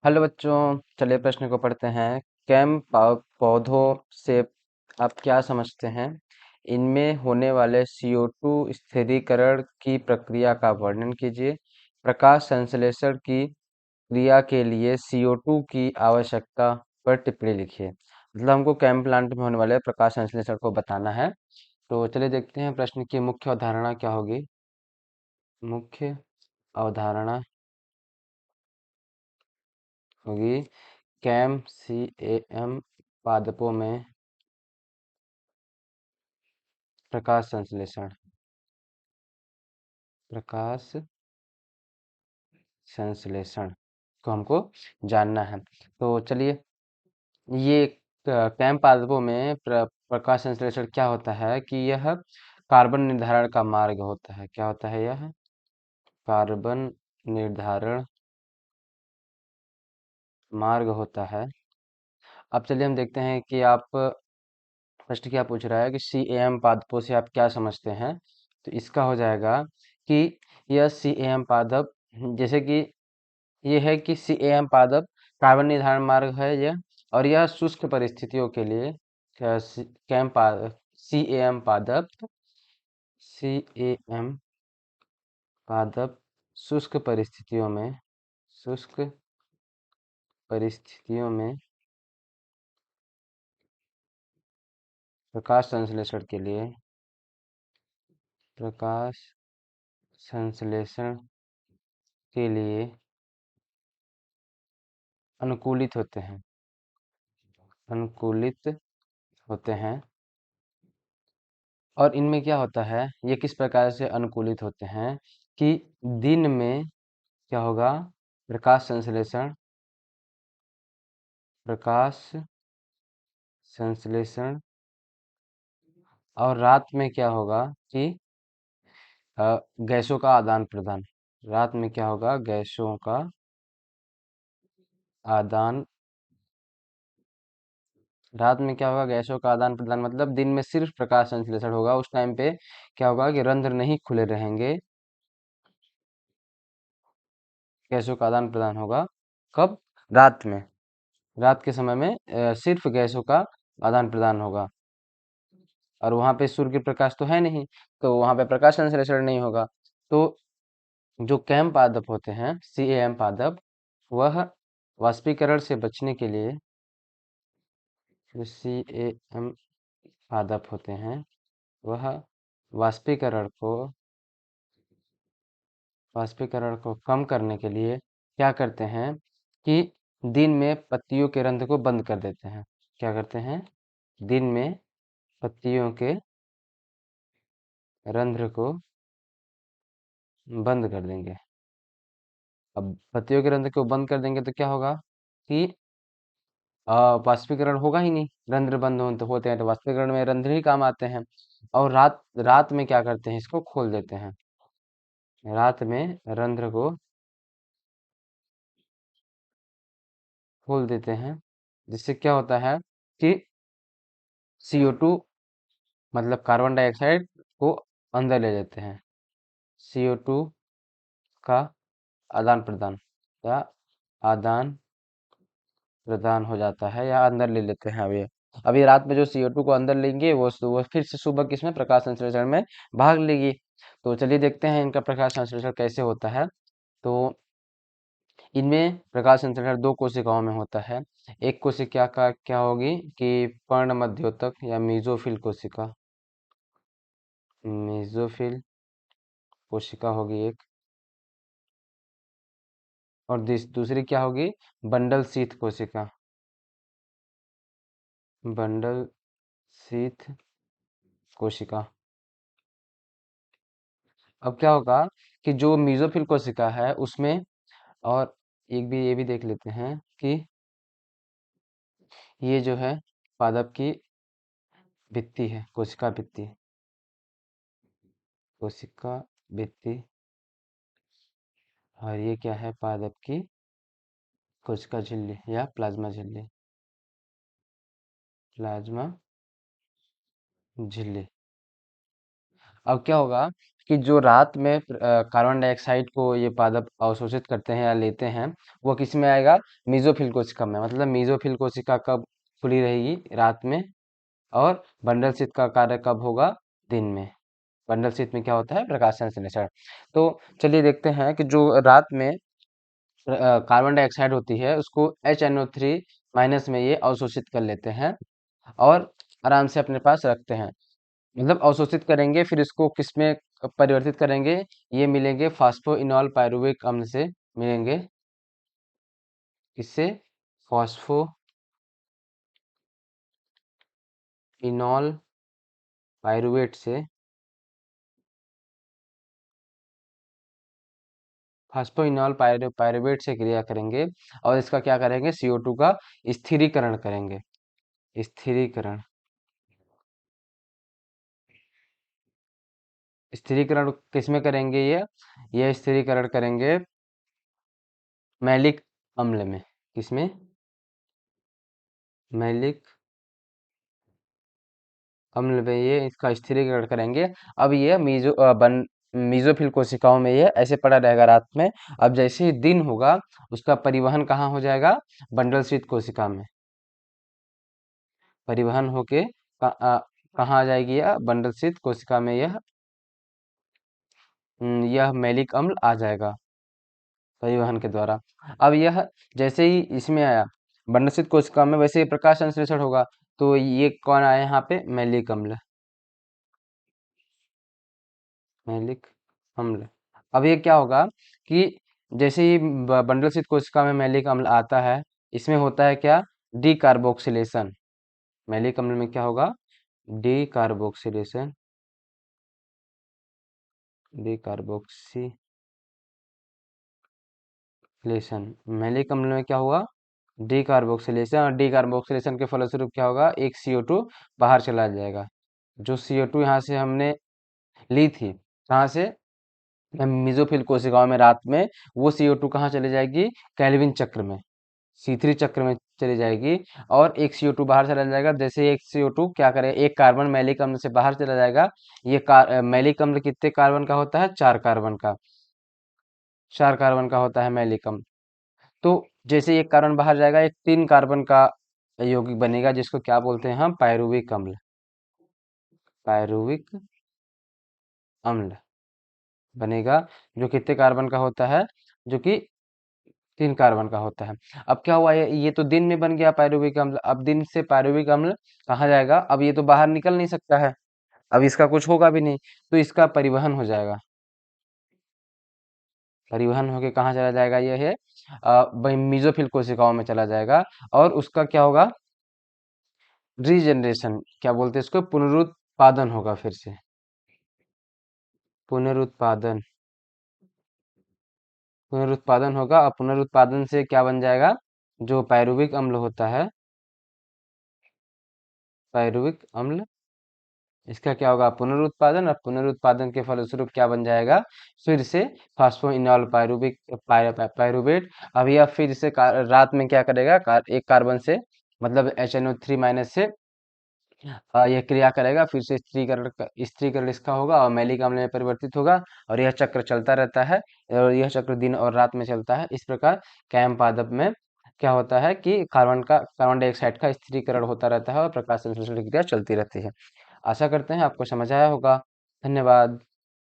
Hello बच्चों, चलिए प्रश्न को पढ़ते हैं। पौधों से आप क्या समझते हैं? इनमें होने वाले CO2 स्थिरीकरण की प्रक्रिया का वर्णन कीजिए। प्रकाश संश्लेषण की क्रिया के लिए CO2 की आवश्यकता पर टिप्पणी लिखिए। मतलब हमको केम प्लांट में होने वाले प्रकाश संश्लेषण को बताना है। तो चलिए देखते हैं प्रश्न की मुख्य अवधारणा क्या होगी। मुख्य अवधारणा होगी CAM पादपों में प्रकाश संश्लेषण प्रकाश संश्लेषण को हमको जानना है। तो चलिए, ये कैम पादपों में प्रकाश संश्लेषण क्या होता है कि यह कार्बन निर्धारण का मार्ग होता है। क्या होता है? यह कार्बन निर्धारण मार्ग होता है। अब चलिए हम देखते हैं कि आप फर्स्ट क्या पूछ रहा है कि CAM पादपों से आप क्या समझते हैं। तो इसका हो जाएगा कि यह CAM पादप, जैसे कि ये है कि CAM पादप कार्बन निर्धारण मार्ग है यह, और यह शुष्क परिस्थितियों के लिए CAM पादप CAM पादप शुष्क परिस्थितियों में प्रकाश संश्लेषण के लिए प्रकाश संश्लेषण के लिए अनुकूलित होते हैं अनुकूलित होते हैं। और इनमें क्या होता है, ये किस प्रकार से अनुकूलित होते हैं कि दिन में क्या होगा, प्रकाश संश्लेषण प्रकाश संश्लेषण और रात में क्या होगा कि गैसों का आदान प्रदान। रात में क्या होगा? गैसों का आदान रात में क्या होगा? गैसों का आदान प्रदान, मतलब दिन में सिर्फ प्रकाश संश्लेषण होगा। उस टाइम पे क्या होगा कि रंध्र नहीं खुले रहेंगे, गैसों का आदान प्रदान होगा। कब? रात में। रात के समय में सिर्फ गैसों का आदान प्रदान होगा, और वहां पे सूर्य के प्रकाश तो है नहीं, तो वहां पे प्रकाश संश्लेषण नहीं होगा। तो जो कैम पादप होते हैं, CAM पादप, वह वाष्पीकरण से बचने के लिए, जो CAM पादप होते हैं, वह वाष्पीकरण को वाष्पीकरण को कम करने के लिए क्या करते हैं कि दिन में पत्तियों के रंध्र को बंद कर देते हैं। क्या करते हैं? दिन में पत्तियों के रंध्र को बंद कर देंगे। अब पत्तियों के रंध्र को बंद कर देंगे तो क्या होगा कि वाष्पीकरण होगा ही नहीं। रंध्र बंद होते हैं तो वाष्पीकरण में रंध्र ही काम आते हैं। और रात रात में क्या करते हैं? इसको खोल देते हैं। रात में रंध्र को खोल देते हैं, जिससे क्या होता है कि CO2, मतलब कार्बन डाइऑक्साइड को अंदर ले लेते हैं। CO2 का आदान प्रदान या आदान प्रदान हो जाता है, या अंदर ले लेते हैं। अभी रात में जो CO2 को अंदर लेंगे, वो फिर से सुबह किसमें? प्रकाश संश्लेषण में भाग लेगी। तो चलिए देखते हैं इनका प्रकाश संश्लेषण कैसे होता है। तो इनमें प्रकाश संश्लेषण दो कोशिकाओं में होता है। एक कोशिका का क्या होगी कि पर्ण मध्योतक या मीजोफिल कोशिका, मेसोफिल कोशिका होगी एक। और दूसरी क्या होगी? बंडल शीथ कोशिका, बंडल शीथ कोशिका। अब क्या होगा कि जो मीजोफिल कोशिका है उसमें, और एक भी ये भी देख लेते हैं कि ये जो है पादप की भित्ति है, कोशिका भित्ति, कोशिका भित्ति। और ये क्या है? पादप की कोशिका झिल्ली या प्लाज्मा झिल्ली, प्लाज्मा झिल्ली। अब क्या होगा कि जो रात में कार्बन डाइऑक्साइड को ये पादप अवशोषित करते हैं या लेते हैं, वो किस में आएगा? मीजोफिल कोशिका में। मतलब मीजोफिल कोशिका कब खुली रहेगी? रात में। और बंडल शीत का कार्य कब होगा? दिन में। बंडल शीत में क्या होता है? प्रकाश संश्लेषण। तो चलिए देखते हैं कि जो रात में कार्बन डाइऑक्साइड होती है उसको HNO3 माइनस में ये अवशोषित कर लेते हैं और आराम से अपने पास रखते हैं। मतलब अवशोषित करेंगे, फिर इसको किसमें परिवर्तित करेंगे? ये मिलेंगे फास्फोइनॉल पायरुविक अम्ल से मिलेंगे। किससे? फास्फोइनॉल पायरुवेट से। फास्फोइनॉल पायरुवेट से क्रिया करेंगे और इसका क्या करेंगे? CO2 का स्थिरीकरण करेंगे। स्थिरीकरण। स्थिरीकरण किसमें करेंगे? ये स्थिरीकरण करेंगे मैलिक अम्ल में। किसमें? मैलिक अम्ल में ये इसका स्थिरीकरण करेंगे। अब ये मीजोफिल कोशिकाओं में ये ऐसे पड़ा रहेगा रात में। अब जैसे ही दिन होगा उसका परिवहन कहाँ हो जाएगा? बंडल स्थित कोशिका में। परिवहन होके कहाँ आ जाएगी? यह बंडल स्थित कोशिका में यह मैलिक अम्ल आ जाएगा परिवहन के द्वारा। अब यह जैसे ही इसमें आया बंडल स्थित कोशिका में, वैसे ही प्रकाश संश्लेषण होगा। तो ये कौन आया यहाँ पे? मैलिक अम्ल। मैलिक अम्ल। अब ये क्या होगा कि जैसे ही बंडल स्थित कोशिका में मैलिक अम्ल आता है, इसमें होता है क्या? D carboxylation. मैलिक अम्ल में क्या होगा? Decarboxylation. Decarboxylation. Malic अम्ल में क्या हुआ? Decarboxylation. और डी कार्बोक्सिलेशन के फलस्वरूप क्या होगा? एक CO2 बाहर चला जाएगा। जो CO2 यहाँ से हमने ली थी, कहाँ से? मेसोफिल कोशिकाओं में रात में, वो CO2 कहाँ चली जाएगी? कैल्विन चक्र में, C3 चक्र में चली जाएगी। और एक CO2 बाहर चला जाएगा। जैसे एक CO2 क्या करे? एक कार्बन मैलिक अम्ल से बाहर चला जाएगा। ये मैलिक अम्ल कितने कार्बन का होता है? 4 कार्बन का। 4 कार्बन का होता है मैलिक अम्ल। तो जैसे एक कार्बन बाहर जाएगा, एक 3 कार्बन का यौगिक बनेगा, जिसको क्या बोलते हैं हम? पायरुविक अम्ल। पायरुविक अम्ल बनेगा, जो कितने कार्बन का होता है? जो कि 3 कार्बन का होता है। अब क्या हुआ? ये तो दिन में बन गया पायरुविक अम्ल। अब दिन से पायरुविक अम्ल कहाँ जाएगा? अब ये तो बाहर निकल नहीं सकता है, अब इसका कुछ होगा भी नहीं, तो इसका परिवहन हो जाएगा। परिवहन होके कहाँ चला जाएगा? ये है मेसोफिल कोशिकाओं में चला जाएगा। और उसका क्या होगा? रीजनरेशन, क्या बोलते हैं इसको? पुनरुत्पादन होगा फिर से। पुनरुत्पादन। पुनरुत्पादन होगा और पुनरुत्पादन से क्या बन जाएगा? जो पायरुविक अम्ल होता है, पायरुविक अम्ल, इसका क्या होगा? पुनरुत्पादन। और पुनरुत्पादन के फलस्वरूप क्या बन जाएगा? फिर से फास्फोइनॉल पायरुविक पायरुवेट। अब यह फिर से रात में क्या करेगा? एक कार्बन से, मतलब HNO3 माइनस से यह क्रिया करेगा। फिर से स्त्रीकरण इसका होगा और मैलिक अम्ल में परिवर्तित होगा। और यह चक्र चलता रहता है, और यह चक्र दिन और रात में चलता है। इस प्रकार कैम पादप में क्या होता है कि कार्बन डाइऑक्साइड का स्थिरीकरण होता रहता है और प्रकाश संश्लेषण की क्रिया चलती रहती है। आशा करते हैं आपको समझ आया होगा। धन्यवाद।